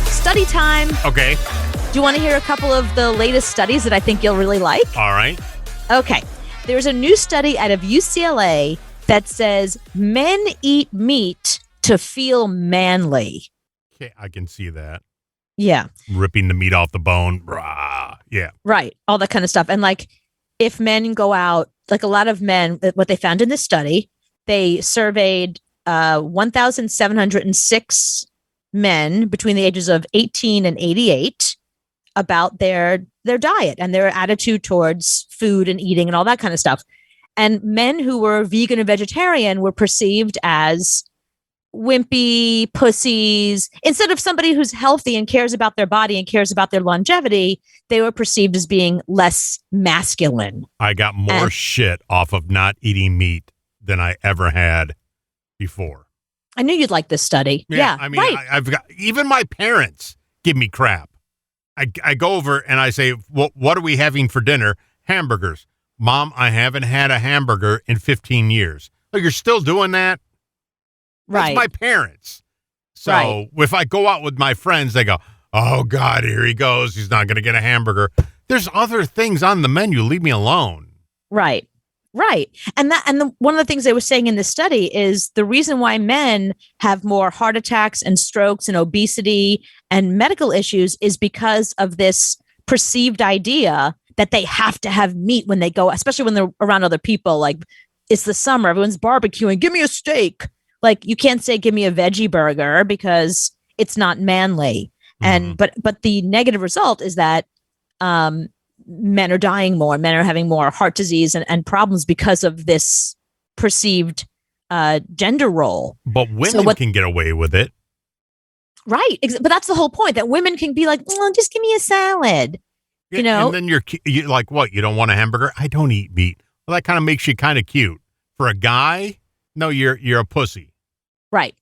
Study time. Okay. Do you want to hear a couple of the latest studies that I think you'll really like? All right. Okay. There's a new study out of UCLA that says men eat meat to feel manly. Okay, I can see that. Yeah. Ripping the meat off the bone. Rah. Yeah. Right. All that kind of stuff. And like if men go out, like a lot of men, what they found in this study, they surveyed 1,706 men between the ages of 18 and 88 about their diet and their attitude towards food and eating and all that kind of stuff. And men who were vegan and vegetarian were perceived as wimpy pussies. Instead of somebody who's healthy and cares about their body and cares about their longevity, they were perceived as being less masculine. I got more shit off of not eating meat than I ever had before. I knew you'd like this study. Yeah, I mean, right. I've got, even my parents give me crap. I go over and I say, well, what are we having for dinner? Hamburgers. Mom, I haven't had a hamburger in 15 years. Oh, you're still doing that? Right. That's my parents. So if I go out with my friends, they go, oh, God, here he goes. He's not going to get a hamburger. There's other things on the menu. Leave me alone. Right. Right. And one of the things they were saying in this study is the reason why men have more heart attacks and strokes and obesity and medical issues is because of this perceived idea that they have to have meat when they go, especially when they're around other people. Like it's the summer, everyone's barbecuing, give me a steak. Like you can't say, give me a veggie burger because it's not manly. And, but the negative result is that, men are dying more. Men are having more heart disease and problems because of this perceived gender role. But women can get away with it. Right. But that's the whole point, that women can be like, oh, just give me a salad. Yeah, you know? And then you're like, what? You don't want a hamburger? I don't eat meat. Well, that kind of makes you kind of cute. For a guy, no, you're a pussy. Right.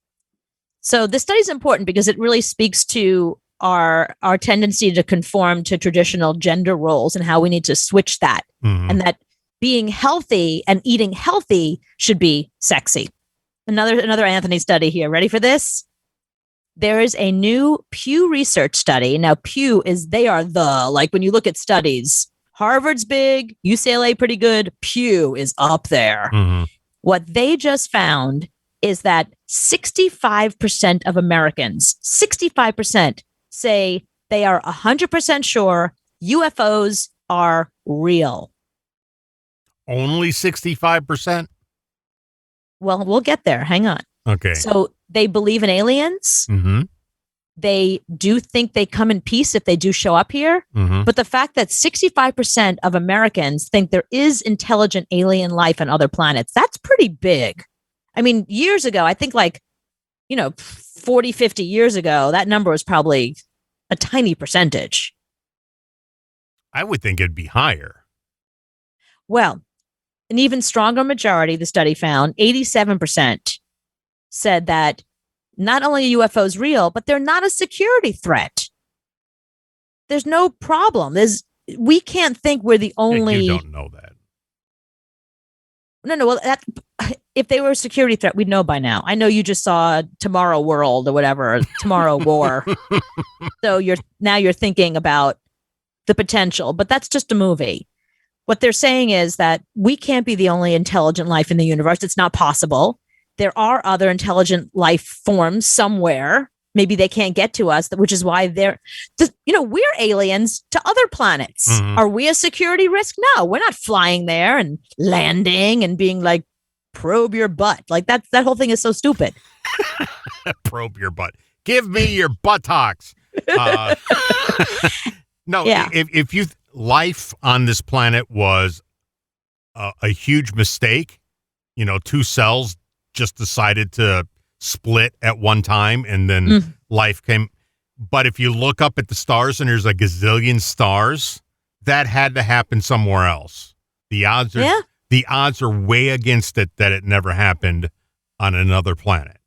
So this study is important because it really speaks to our tendency to conform to traditional gender roles and how we need to switch that. And that being healthy and eating healthy should be sexy. Another Anthony study here. Ready for this? There is a new Pew Research study. Now, Pew like when you look at studies, Harvard's big, UCLA pretty good, Pew is up there. What they just found is that 65% of Americans, 65%, say they are 100% sure UFOs are real. Only 65%? Well, we'll get there. Hang on. Okay. So they believe in aliens. They do think they come in peace if they do show up here. But the fact that 65% of Americans think there is intelligent alien life on other planets, that's pretty big. I mean, years ago, I think 40, 50 years ago, that number was probably a tiny percentage. I would think it'd be higher. Well, an even stronger majority, the study found, 87%, said that not only are UFOs real, but they're not a security threat. There's no problem. We can't think we're the only... You don't know that. No. Well, if they were a security threat, we'd know by now. I know you just saw Tomorrow World or whatever, Tomorrow War. So you're thinking about the potential, but that's just a movie. What they're saying is that we can't be the only intelligent life in the universe. It's not possible. There are other intelligent life forms somewhere. Maybe they can't get to us, which is why we're aliens to other planets. Are we a security risk? No, we're not flying there and landing and being like, probe your butt. Like that whole thing is so stupid. Probe your butt. Give me your buttocks. No, yeah. If life on this planet was a huge mistake, two cells just decided to split at one time and then life came. But if you look up at the stars and there's a gazillion stars, that had to happen somewhere else. The odds are way against it that it never happened on another planet.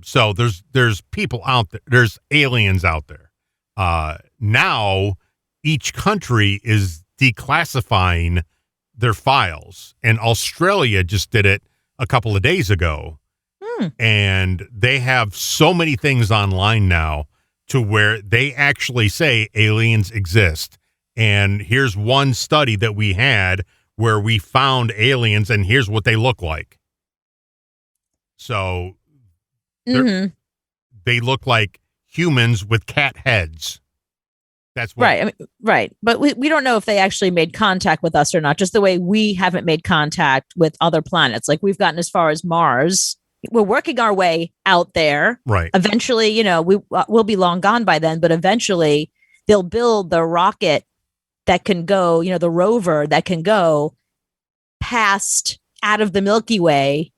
So there's people out there. There's aliens out there. Now each country is declassifying their files, and Australia just did it a couple of days ago. And they have so many things online now to where they actually say aliens exist. And here's one study that we had where we found aliens, and here's what they look like. So they look like humans with cat heads. That's what, right. I mean, right. But we don't know if they actually made contact with us or not, just the way we haven't made contact with other planets. Like we've gotten as far as Mars. We're working our way out there. Right. Eventually, we'll be long gone by then, but eventually they'll build the rocket that can go, the rover that can go past out of the Milky Way,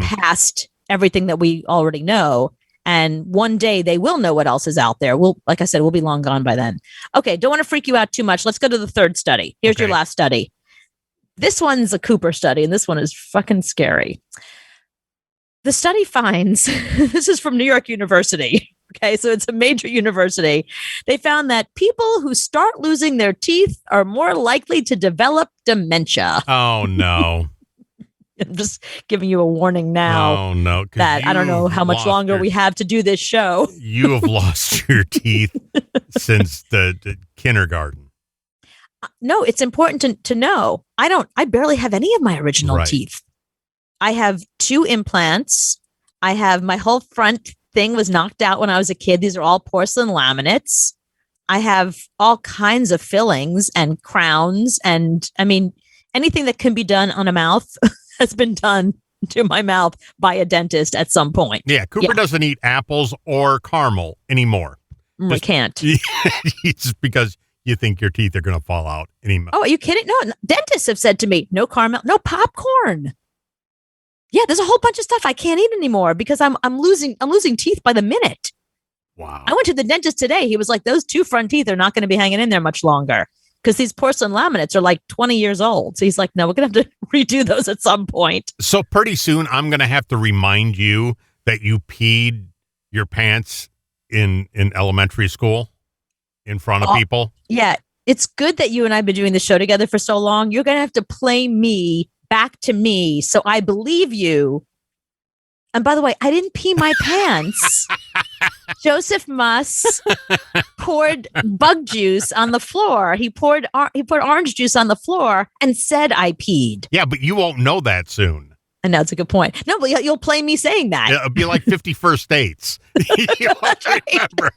past everything that we already know. And one day they will know what else is out there. Like I said, we'll be long gone by then. Okay, don't want to freak you out too much. Let's go to the third study. Here's your last study. This one's a Cooper study, and this one is fucking scary. The study finds, this is from New York University. Okay, so it's a major university. They found that people who start losing their teeth are more likely to develop dementia. Oh, no. I'm just giving you a warning now. Oh, no. That I don't know how much longer we have to do this show. You have lost your teeth since the kindergarten. No, it's important to know. I barely have any of my original teeth. I have 2 implants. I have my whole front thing was knocked out when I was a kid. These are all porcelain laminates. I have all kinds of fillings and crowns. And I mean, anything that can be done on a mouth has been done to my mouth by a dentist at some point. Yeah, Cooper doesn't eat apples or caramel anymore. I can't. Just because you think your teeth are going to fall out anymore. Oh, are you kidding? No, dentists have said to me, no caramel, no popcorn. Yeah, there's a whole bunch of stuff I can't eat anymore because I'm losing teeth by the minute. Wow. I went to the dentist today. He was like, those 2 front teeth are not going to be hanging in there much longer because these porcelain laminates are like 20 years old. So he's like, no, we're going to have to redo those at some point. So pretty soon I'm going to have to remind you that you peed your pants in elementary school in front of people. Yeah, it's good that you and I have been doing the show together for so long. You're going to have to play me back to me so I believe you. And by the way, I didn't pee my pants. Joseph Muss poured bug juice on the floor. He poured orange juice on the floor and said I peed. Yeah, but you won't know that soon. And that's a good point. No, but you'll play me saying that. It'll be like 51st dates. You won't remember.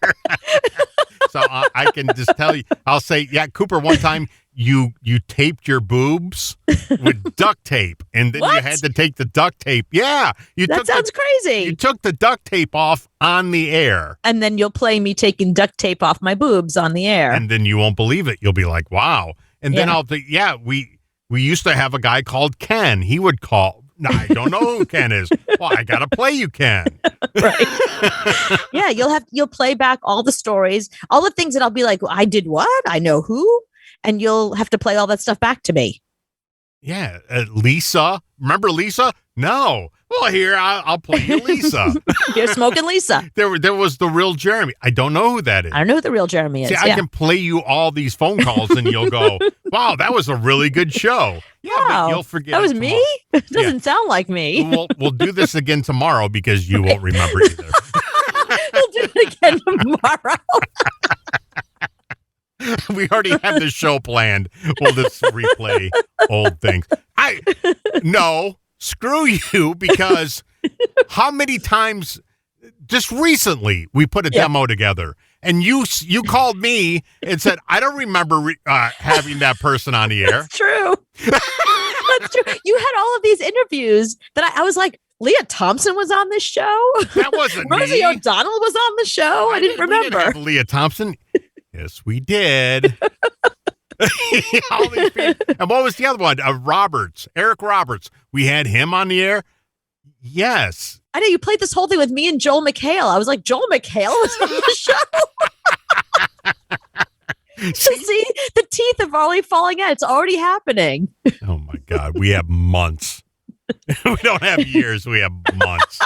So I can just tell you, I'll say, yeah, Cooper, one time you taped your boobs with duct tape, and then you had to take the duct tape. Yeah. That sounds crazy. You took the duct tape off on the air. And then you'll play me taking duct tape off my boobs on the air. And then you won't believe it. You'll be like, wow. And then I'll think, we used to have a guy called Ken. He would call. No, I don't know who Ken is. Well, I got to play you, Ken. Right. Yeah, you'll play back all the stories, all the things that I'll be like, I did what? I know who? And you'll have to play all that stuff back to me. Yeah. Lisa. Remember Lisa? No. Well, here, I'll play you Lisa. You're smoking Lisa. There was the real Jeremy. I don't know who that is. I don't know who the real Jeremy is. See, I can play you all these phone calls and you'll go, wow, that was a really good show. Yeah, wow, but you'll forget. That was me? It doesn't sound like me. We'll do this again tomorrow because you won't remember either. We'll do it again tomorrow. We already have the show planned. We'll just replay old things. No, screw you, because how many times just recently we put a demo together and you called me and said, I don't remember having that person on the air. That's true. That's true. You had all of these interviews that I was like, Leah Thompson was on this show. That wasn't Rosie me. O'Donnell was on the show. I didn't remember. We didn't have Leah Thompson. Yes, we did. All these people. And what was the other one? Eric Roberts. We had him on the air. Yes. I know you played this whole thing with me and Joel McHale. I was like, Joel McHale was on the show. See, the teeth are already falling out. It's already happening. Oh my God. We have months. We don't have years. We have months.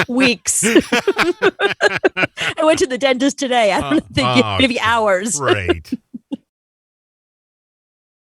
Weeks. I went to the dentist today. I don't think maybe hours. Right.